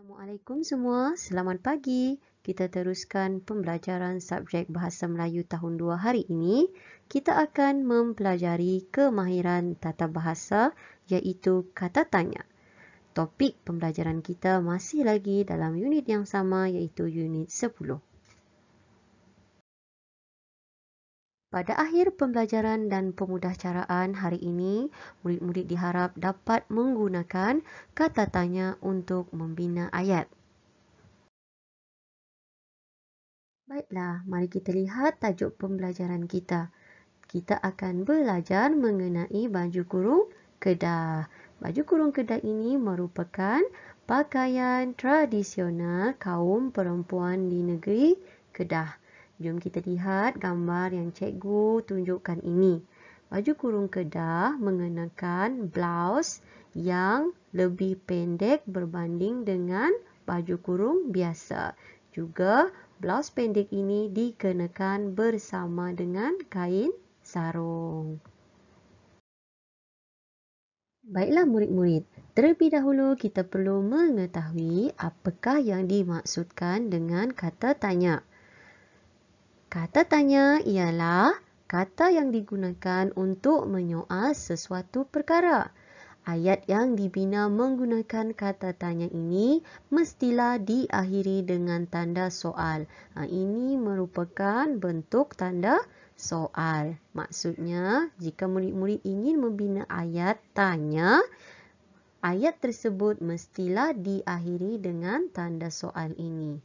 Assalamualaikum semua, selamat pagi. Kita teruskan pembelajaran subjek Bahasa Melayu tahun 2 hari ini. Kita akan mempelajari kemahiran tata bahasa iaitu kata tanya. Topik pembelajaran kita masih lagi dalam unit yang sama iaitu unit 10. Pada akhir pembelajaran dan pemudahcaraan hari ini, murid-murid diharap dapat menggunakan kata tanya untuk membina ayat. Baiklah, mari kita lihat tajuk pembelajaran kita. Kita akan belajar mengenai baju kurung Kedah. Baju kurung Kedah ini merupakan pakaian tradisional kaum perempuan di negeri Kedah. Jom kita lihat gambar yang cikgu tunjukkan ini. Baju kurung Kedah mengenakan blouse yang lebih pendek berbanding dengan baju kurung biasa. Juga blouse pendek ini dikenakan bersama dengan kain sarung. Baiklah murid-murid, terlebih dahulu kita perlu mengetahui apakah yang dimaksudkan dengan kata tanya. Kata tanya ialah kata yang digunakan untuk menyoal sesuatu perkara. Ayat yang dibina menggunakan kata tanya ini mestilah diakhiri dengan tanda soal. Ini merupakan bentuk tanda soal. Maksudnya, jika murid-murid ingin membina ayat tanya, ayat tersebut mestilah diakhiri dengan tanda soal ini.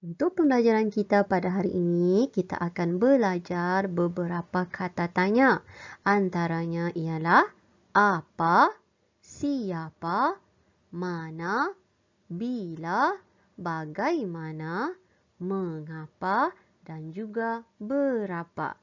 Untuk pembelajaran kita pada hari ini, kita akan belajar beberapa kata tanya. Antaranya ialah apa, siapa, mana, bila, bagaimana, mengapa dan juga berapa.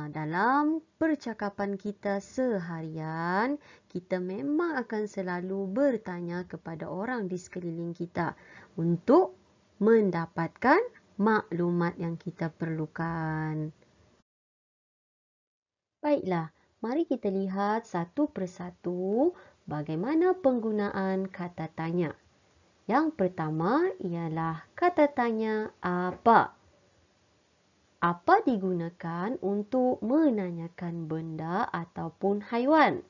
Dalam percakapan kita seharian, kita memang akan selalu bertanya kepada orang di sekeliling kita untuk mendapatkan maklumat yang kita perlukan. Baiklah, mari kita lihat satu persatu bagaimana penggunaan kata tanya. Yang pertama ialah kata tanya apa. Apa digunakan untuk menanyakan benda ataupun haiwan?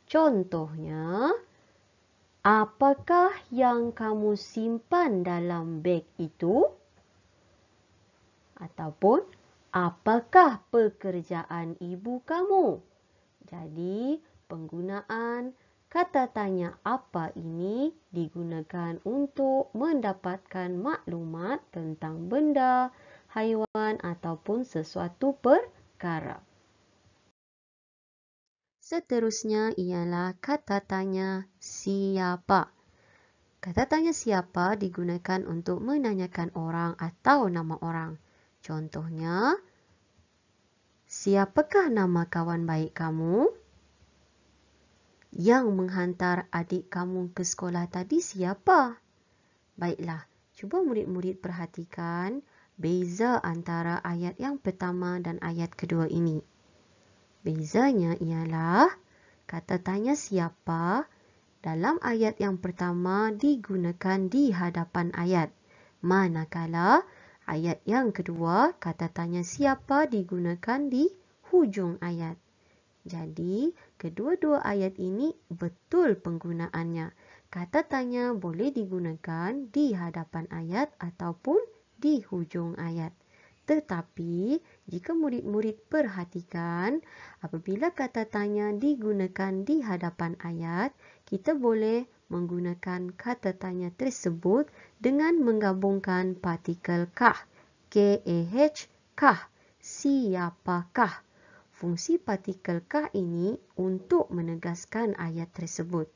Contohnya, apakah yang kamu simpan dalam beg itu? Ataupun, apakah pekerjaan ibu kamu? Jadi, penggunaan kata tanya apa ini digunakan untuk mendapatkan maklumat tentang benda, haiwan ataupun sesuatu perkara. Seterusnya ialah kata tanya siapa. Kata tanya siapa digunakan untuk menanyakan orang atau nama orang. Contohnya, siapakah nama kawan baik kamu? Yang menghantar adik kamu ke sekolah tadi siapa? Baiklah, cuba murid-murid perhatikan beza antara ayat yang pertama dan ayat kedua ini. Bezanya ialah kata tanya siapa dalam ayat yang pertama digunakan di hadapan ayat. Manakala ayat yang kedua kata tanya siapa digunakan di hujung ayat. Jadi, kedua-dua ayat ini betul penggunaannya. Kata tanya boleh digunakan di hadapan ayat ataupun di hujung ayat. Tetapi, jika murid-murid perhatikan, apabila kata tanya digunakan di hadapan ayat, kita boleh menggunakan kata tanya tersebut dengan menggabungkan partikel kah, K-A-H, kah, siapakah. Fungsi partikel kah ini untuk menegaskan ayat tersebut.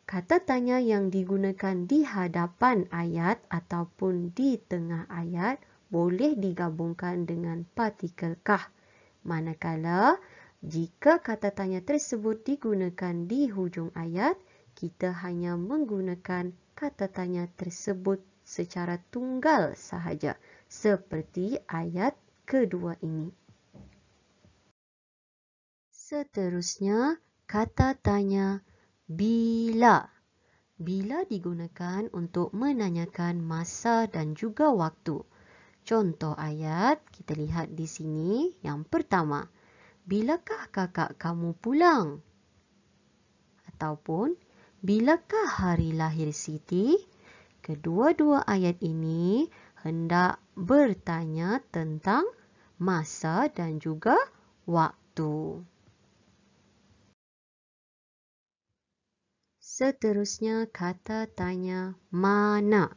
Kata tanya yang digunakan di hadapan ayat ataupun di tengah ayat boleh digabungkan dengan partikel kah. Manakala, jika kata tanya tersebut digunakan di hujung ayat, kita hanya menggunakan kata tanya tersebut secara tunggal sahaja, seperti ayat kedua ini. Seterusnya, kata tanya Bila. Bila digunakan untuk menanyakan masa dan juga waktu. Contoh ayat kita lihat di sini. Yang pertama, bilakah kakak kamu pulang? Ataupun, bilakah hari lahir Siti? Kedua-dua ayat ini hendak bertanya tentang masa dan juga waktu. Seterusnya, kata tanya mana.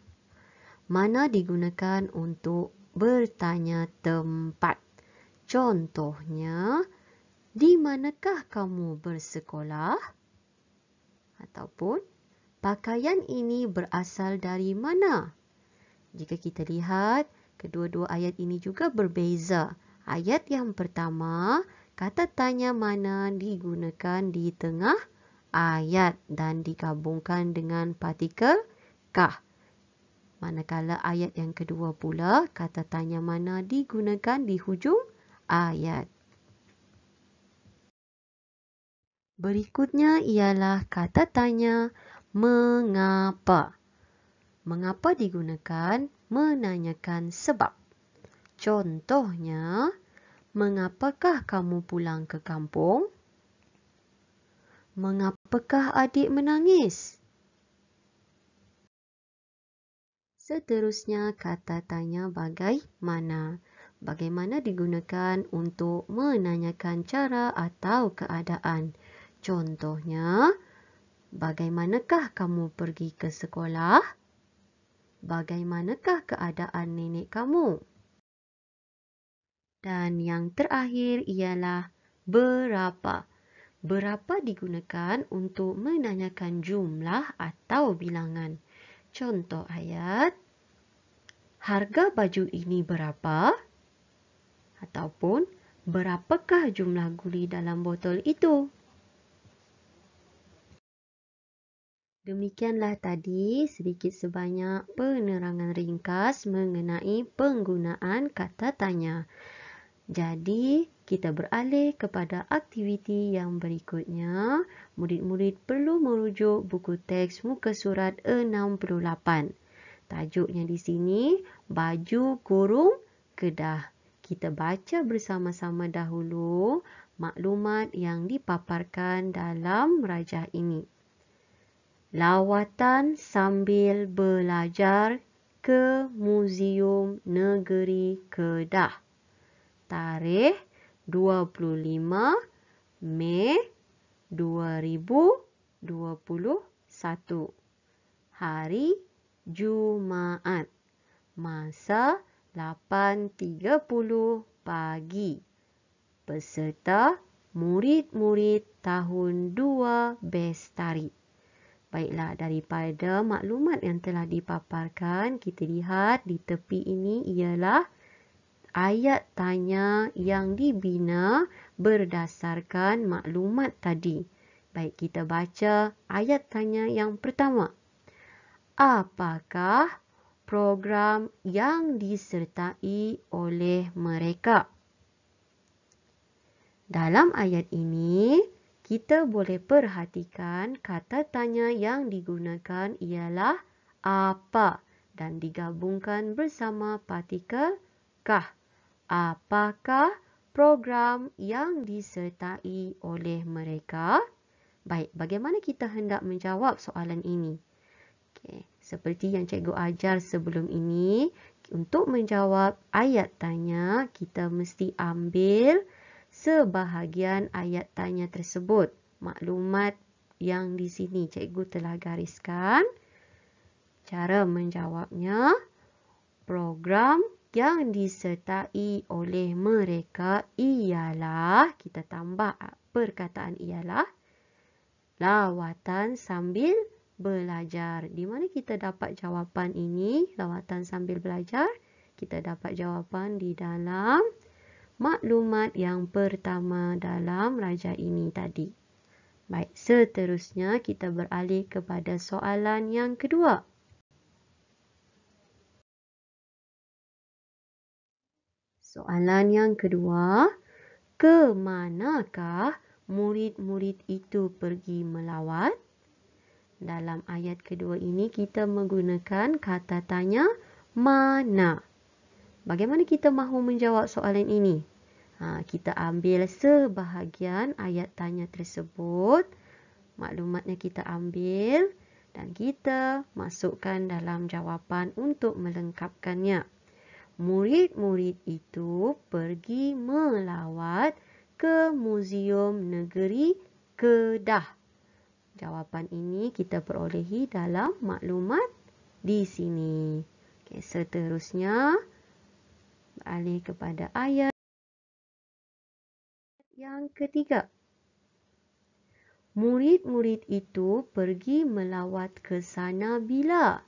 Mana digunakan untuk bertanya tempat. Contohnya, di manakah kamu bersekolah? Ataupun, pakaian ini berasal dari mana? Jika kita lihat, kedua-dua ayat ini juga berbeza. Ayat yang pertama, kata tanya mana digunakan di tengah ayat dan digabungkan dengan partikel kah. Manakala ayat yang kedua pula, kata tanya mana digunakan di hujung ayat. Berikutnya ialah kata tanya mengapa. Mengapa digunakan menanyakan sebab. Contohnya, mengapakah kamu pulang ke kampung? Mengapakah adik menangis? Seterusnya, kata tanya bagaimana. Bagaimana digunakan untuk menanyakan cara atau keadaan. Contohnya, bagaimanakah kamu pergi ke sekolah? Bagaimanakah keadaan nenek kamu? Dan yang terakhir ialah berapa. Berapa digunakan untuk menanyakan jumlah atau bilangan. Contoh ayat, harga baju ini berapa? Ataupun, berapakah jumlah guli dalam botol itu? Demikianlah tadi sedikit sebanyak penerangan ringkas mengenai penggunaan kata tanya. Jadi, kita beralih kepada aktiviti yang berikutnya. Murid-murid perlu merujuk buku teks muka surat 68. Tajuknya di sini, baju kurung kedah. Kita baca bersama-sama dahulu maklumat yang dipaparkan dalam rajah ini. Lawatan sambil belajar ke Muzium Negeri Kedah. Tarikh 25 Mei 2021. Hari Jumaat. Masa 8.30 pagi. Peserta murid-murid tahun 2 Bestari. Baiklah, daripada maklumat yang telah dipaparkan, kita lihat di tepi ini ialah ayat tanya yang dibina berdasarkan maklumat tadi. Baik, kita baca ayat tanya yang pertama. Apakah program yang disertai oleh mereka? Dalam ayat ini, kita boleh perhatikan kata tanya yang digunakan ialah apa dan digabungkan bersama partikel kah. Apakah program yang disertai oleh mereka? Baik, bagaimana kita hendak menjawab soalan ini? Okey, seperti yang cikgu ajar sebelum ini, untuk menjawab ayat tanya, kita mesti ambil sebahagian ayat tanya tersebut. Maklumat yang di sini cikgu telah gariskan. Cara menjawabnya, program yang disertai oleh mereka ialah, kita tambah perkataan ialah, lawatan sambil belajar. Di mana kita dapat jawapan ini, lawatan sambil belajar? Kita dapat jawapan di dalam maklumat yang pertama dalam rajah ini tadi. Baik, seterusnya kita beralih kepada soalan yang kedua. Soalan yang kedua, ke manakah murid-murid itu pergi melawat? Dalam ayat kedua ini kita menggunakan kata tanya mana. Bagaimana kita mahu menjawab soalan ini? Kita ambil sebahagian ayat tanya tersebut. Maklumatnya kita ambil dan kita masukkan dalam jawapan untuk melengkapkannya. Murid-murid itu pergi melawat ke Muzium Negeri Kedah. Jawapan ini kita perolehi dalam maklumat di sini. Okay, seterusnya, beralih kepada ayat yang ketiga. Murid-murid itu pergi melawat ke sana bila?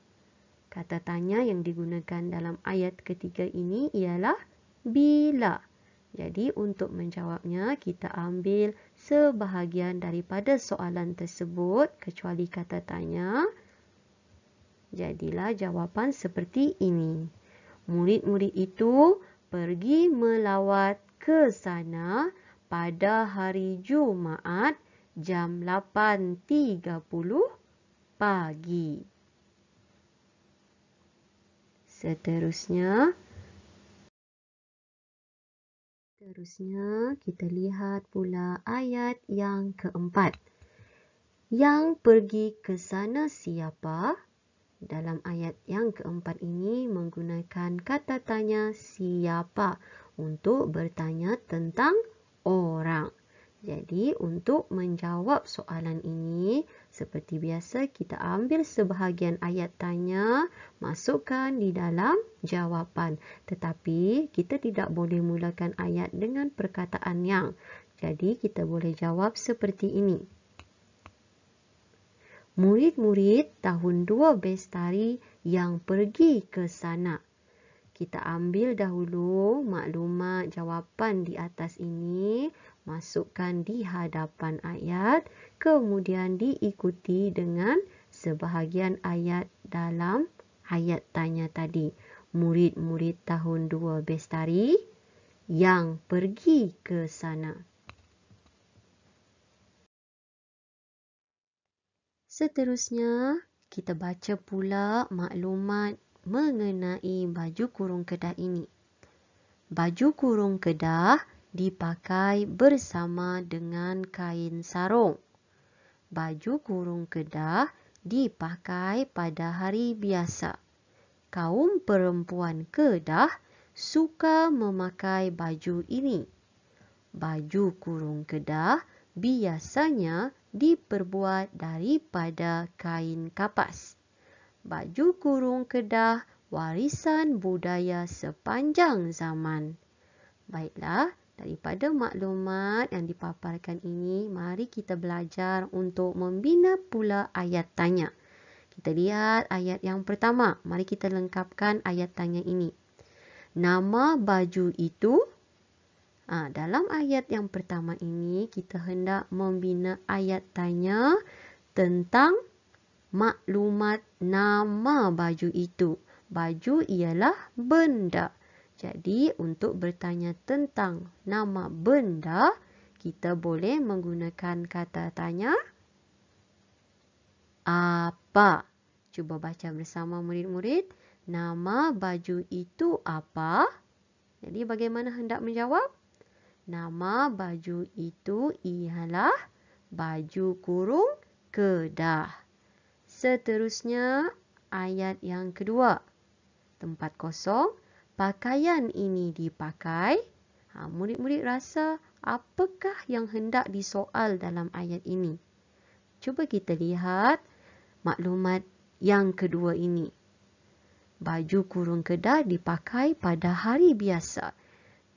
Kata tanya yang digunakan dalam ayat ketiga ini ialah bila. Jadi untuk menjawabnya, kita ambil sebahagian daripada soalan tersebut kecuali kata tanya. Jadilah jawapan seperti ini. Murid-murid itu pergi melawat ke sana pada hari Jumaat jam 8.30 pagi. Seterusnya kita lihat pula ayat yang keempat. Yang pergi ke sana siapa? Dalam ayat yang keempat ini menggunakan kata tanya siapa untuk bertanya tentang orang. Jadi untuk menjawab soalan ini, seperti biasa kita ambil sebahagian ayat tanya, masukkan di dalam jawapan. Tetapi kita tidak boleh mulakan ayat dengan perkataan yang. Jadi kita boleh jawab seperti ini. Murid-murid tahun 2 Bestari yang pergi ke sana. Kita ambil dahulu maklumat jawapan di atas ini, masukkan di hadapan ayat, kemudian diikuti dengan sebahagian ayat dalam ayat tanya tadi. Murid-murid tahun 2 Bestari yang pergi ke sana. Seterusnya, kita baca pula maklumat mengenai baju kurung Kedah ini. Baju kurung Kedah dipakai bersama dengan kain sarung. Baju kurung Kedah dipakai pada hari biasa. Kaum perempuan Kedah suka memakai baju ini. Baju kurung Kedah biasanya diperbuat daripada kain kapas. Baju kurung Kedah warisan budaya sepanjang zaman. Baiklah, daripada maklumat yang dipaparkan ini, mari kita belajar untuk membina pula ayat tanya. Kita lihat ayat yang pertama. Mari kita lengkapkan ayat tanya ini. Nama baju itu. Dalam ayat yang pertama ini, kita hendak membina ayat tanya tentang maklumat nama baju itu. Baju ialah benda. Jadi, untuk bertanya tentang nama benda, kita boleh menggunakan kata tanya apa. Cuba baca bersama murid-murid. Nama baju itu apa? Jadi, bagaimana hendak menjawab? Nama baju itu ialah baju kurung Kedah. Seterusnya, ayat yang kedua. Tempat kosong, pakaian ini dipakai. Murid-murid rasa apakah yang hendak disoal dalam ayat ini? Cuba kita lihat maklumat yang kedua ini. Baju kurung Kedah dipakai pada hari biasa.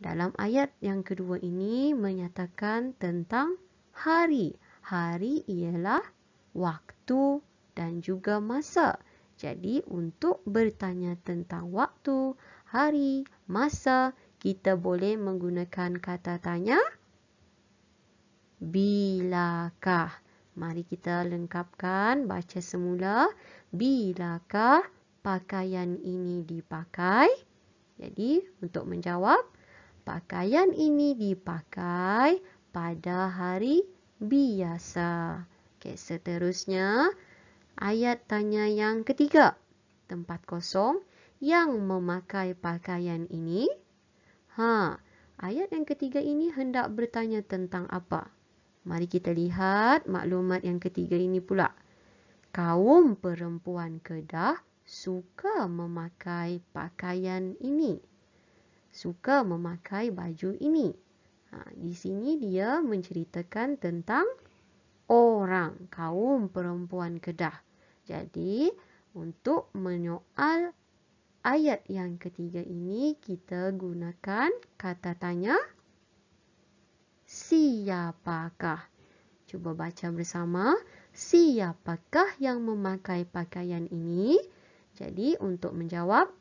Dalam ayat yang kedua ini menyatakan tentang hari. Hari ialah waktu dan juga masa. Jadi untuk bertanya tentang waktu, hari, masa, kita boleh menggunakan kata tanya bilakah. Mari kita lengkapkan, baca semula. Bilakah pakaian ini dipakai? Jadi untuk menjawab, pakaian ini dipakai pada hari biasa. Okey, seterusnya Ayat tanya yang ketiga. Tempat kosong yang memakai pakaian ini. Ayat yang ketiga ini hendak bertanya tentang apa? Mari kita lihat maklumat yang ketiga ini pula. Kaum perempuan Kedah suka memakai pakaian ini. Suka memakai baju ini. Di sini dia menceritakan tentang orang, kaum perempuan Kedah. Jadi, untuk menyoal ayat yang ketiga ini, kita gunakan kata tanya siapakah. Cuba baca bersama. Siapakah yang memakai pakaian ini? Jadi, untuk menjawab,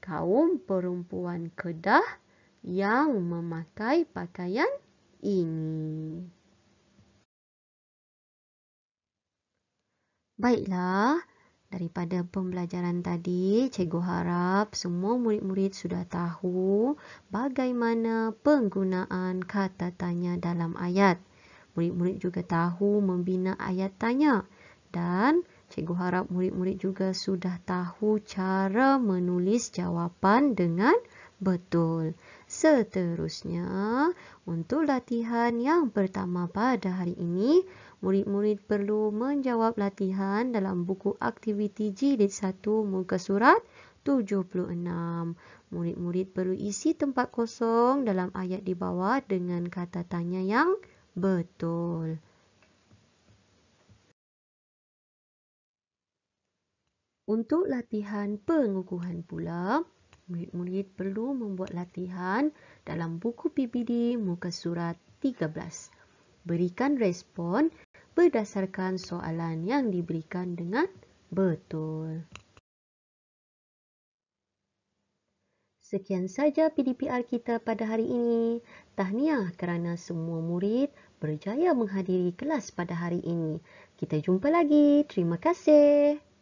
kaum perempuan Kedah yang memakai pakaian ini. Baiklah, daripada pembelajaran tadi, cikgu harap semua murid-murid sudah tahu bagaimana penggunaan kata tanya dalam ayat. Murid-murid juga tahu membina ayat tanya dan cikgu harap murid-murid juga sudah tahu cara menulis jawapan dengan betul. Seterusnya, untuk latihan yang pertama pada hari ini, murid-murid perlu menjawab latihan dalam buku aktiviti jilid 1 muka surat 76. Murid-murid perlu isi tempat kosong dalam ayat di bawah dengan kata tanya yang betul. Untuk latihan pengukuhan pula, murid-murid perlu membuat latihan dalam buku PPD muka surat 13. Berikan respon berdasarkan soalan yang diberikan dengan betul. Sekian saja PDPR kita pada hari ini. Tahniah kerana semua murid berjaya menghadiri kelas pada hari ini. Kita jumpa lagi. Terima kasih.